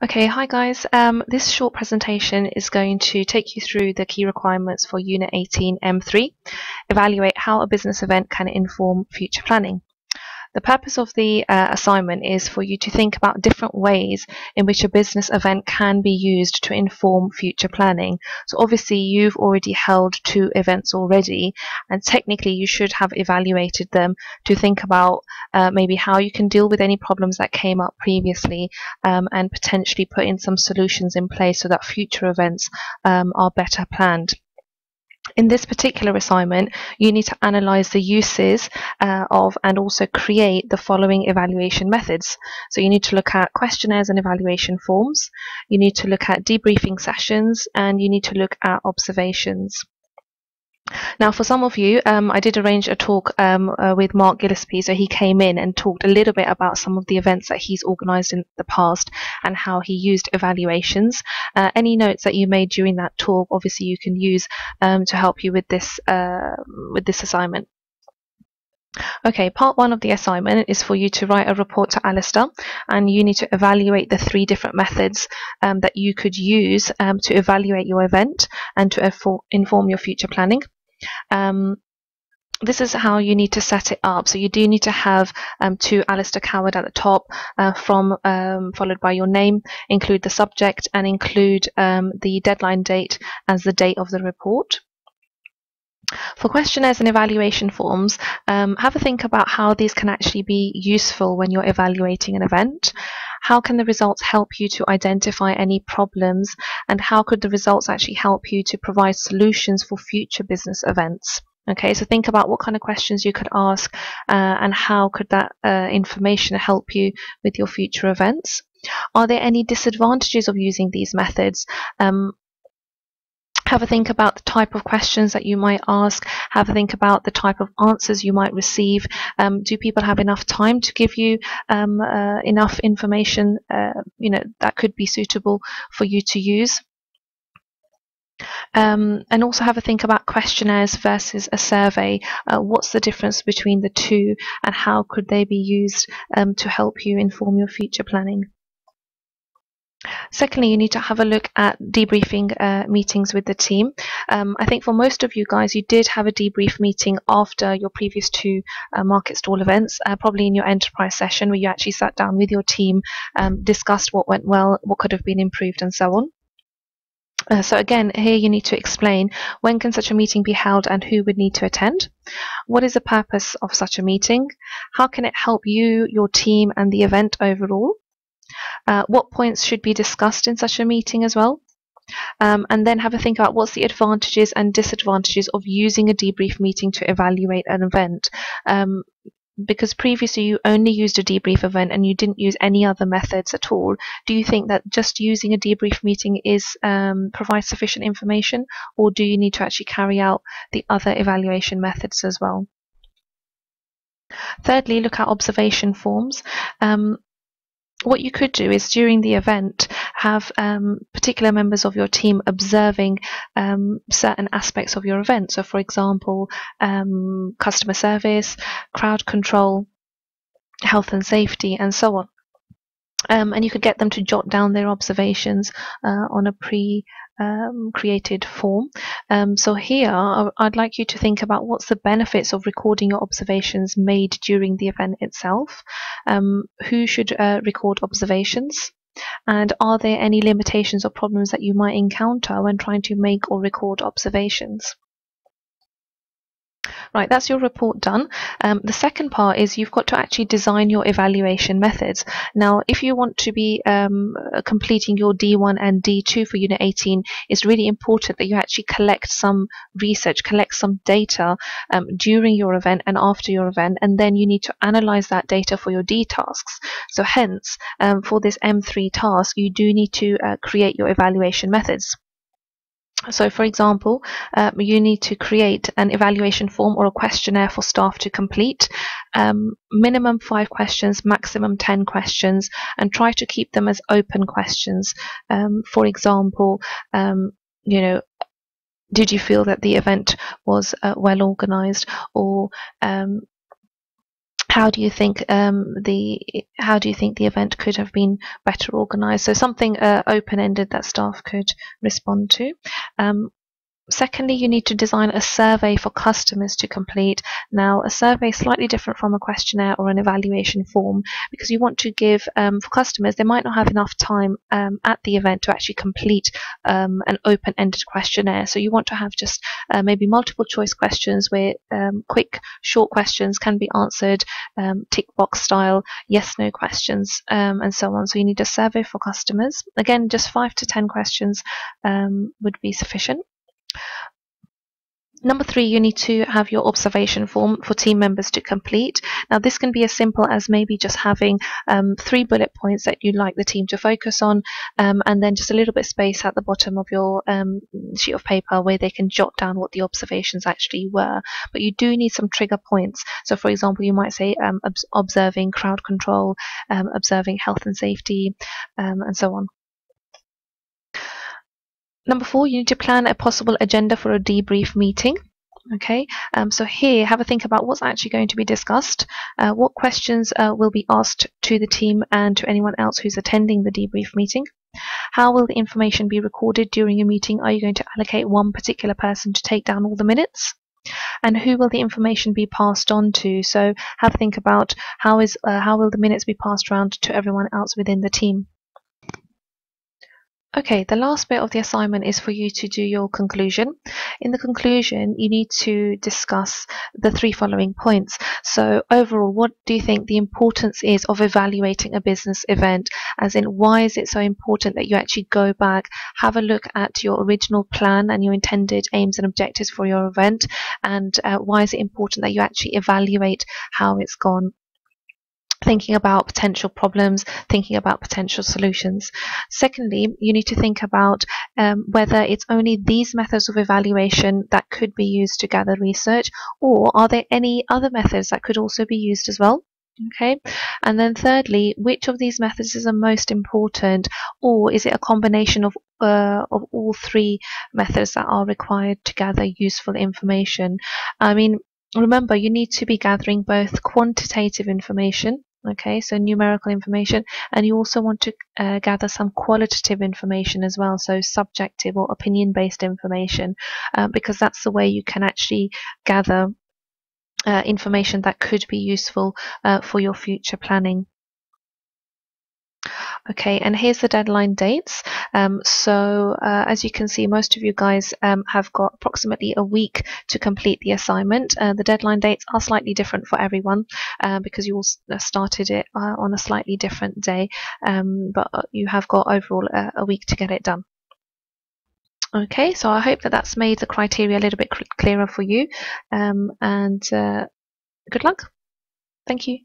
Okay, hi guys. This short presentation is going to take you through the key requirements for Unit 18 M3, evaluate how a business event can inform future planning. The purpose of the assignment is for you to think about different ways in which a business event can be used to inform future planning. So obviously you've already held 2 events already, and technically you should have evaluated them to think about maybe how you can deal with any problems that came up previously, and potentially put in some solutions in place so that future events are better planned. In this particular assignment, you need to analyze the uses of and also create the following evaluation methods. So you need to look at questionnaires and evaluation forms, you need to look at debriefing sessions, and you need to look at observations. Now, for some of you, I did arrange a talk with Mark Gillespie, so he came in and talked a little bit about some of the events that he's organised in the past and how he used evaluations. Any notes that you made during that talk, obviously, you can use to help you with this assignment. Okay, part 1 of the assignment is for you to write a report to Alistair, and you need to evaluate the 3 different methods that you could use to evaluate your event and to inform your future planning. This is how you need to set it up. So you do need to have to Alistair Coward at the top, followed by your name, include the subject, and include the deadline date as the date of the report. For questionnaires and evaluation forms, have a think about how these can actually be useful when you're evaluating an event. How can the results help you to identify any problems, and how could the results actually help you to provide solutions for future business events? Okay, so think about what kind of questions you could ask and how could that information help you with your future events. Are there any disadvantages of using these methods? Have a think about the type of questions that you might ask. Have a think about the type of answers you might receive. Do people have enough time to give you enough information that could be suitable for you to use? And also have a think about questionnaires versus a survey. What's the difference between the two, and how could they be used to help you inform your future planning? Secondly, you need to have a look at debriefing meetings with the team. I think for most of you guys, you did have a debrief meeting after your previous 2 market stall events, probably in your enterprise session, where you actually sat down with your team, discussed what went well, what could have been improved, and so on. So again, here you need to explain when can such a meeting be held and who would need to attend. What is the purpose of such a meeting? How can it help you, your team, and the event overall? What points should be discussed in such a meeting as well? And then have a think about what's the advantages and disadvantages of using a debrief meeting to evaluate an event. Because previously you only used a debrief event and you didn't use any other methods at all. Do you think that just using a debrief meeting provides sufficient information, or do you need to actually carry out the other evaluation methods as well? Thirdly, look at observation forms. What you could do is during the event have particular members of your team observing certain aspects of your event. So for example, customer service, crowd control, health and safety, and so on. And you could get them to jot down their observations on a pre-created form. So here I'd like you to think about what's the benefits of recording your observations made during the event itself. Who should record observations? And are there any limitations or problems that you might encounter when trying to make or record observations? Right, that's your report done. The second part is you've got to actually design your evaluation methods. Now, if you want to be completing your D1 and D2 for Unit 18, it's really important that you actually collect some research, collect some data during your event and after your event, and then you need to analyze that data for your D tasks. So hence, for this M3 task, you do need to create your evaluation methods. So for example, you need to create an evaluation form or a questionnaire for staff to complete. Minimum 5 questions, maximum 10 questions, and try to keep them as open questions. For example, did you feel that the event was well organized, or how do you think the event could have been better organized? So something open-ended that staff could respond to. Secondly, you need to design a survey for customers to complete. Now, a survey is slightly different from a questionnaire or an evaluation form, because you want to give, for customers, they might not have enough time at the event to actually complete an open-ended questionnaire. So you want to have just maybe multiple choice questions where quick, short questions can be answered, tick box style, yes/no questions, and so on. So you need a survey for customers. Again, just 5 to 10 questions would be sufficient. Number 3, you need to have your observation form for team members to complete. Now, this can be as simple as maybe just having 3 bullet points that you'd like the team to focus on, and then just a little bit of space at the bottom of your sheet of paper where they can jot down what the observations actually were. But you do need some trigger points. So, for example, you might say observing crowd control, observing health and safety, and so on. Number 4, you need to plan a possible agenda for a debrief meeting. Okay, so here have a think about what's actually going to be discussed, what questions will be asked to the team and to anyone else who's attending the debrief meeting. How will the information be recorded during your meeting? Are you going to allocate one particular person to take down all the minutes? And who will the information be passed on to? So have a think about how will the minutes be passed around to everyone else within the team. Okay, the last bit of the assignment is for you to do your conclusion. In the conclusion, you need to discuss the 3 following points. So overall, what do you think the importance is of evaluating a business event? As in, why is it so important that you actually go back, have a look at your original plan and your intended aims and objectives for your event? And why is it important that you actually evaluate how it's gone? Thinking about potential problems, thinking about potential solutions. Secondly, you need to think about whether it's only these methods of evaluation that could be used to gather research, or are there any other methods that could also be used as well? Okay, and then thirdly, which of these methods is the most important, or is it a combination of all 3 methods that are required to gather useful information? I mean, remember, you need to be gathering both quantitative information, okay, so numerical information, and you also want to gather some qualitative information as well, so subjective or opinion-based information, because that's the way you can actually gather information that could be useful for your future planning. Okay, and here's the deadline dates. As you can see, most of you guys have got approximately a week to complete the assignment. The deadline dates are slightly different for everyone because you all started it on a slightly different day, but you have got overall a week to get it done. Okay, so I hope that that's made the criteria a little bit clearer for you, and good luck. Thank you.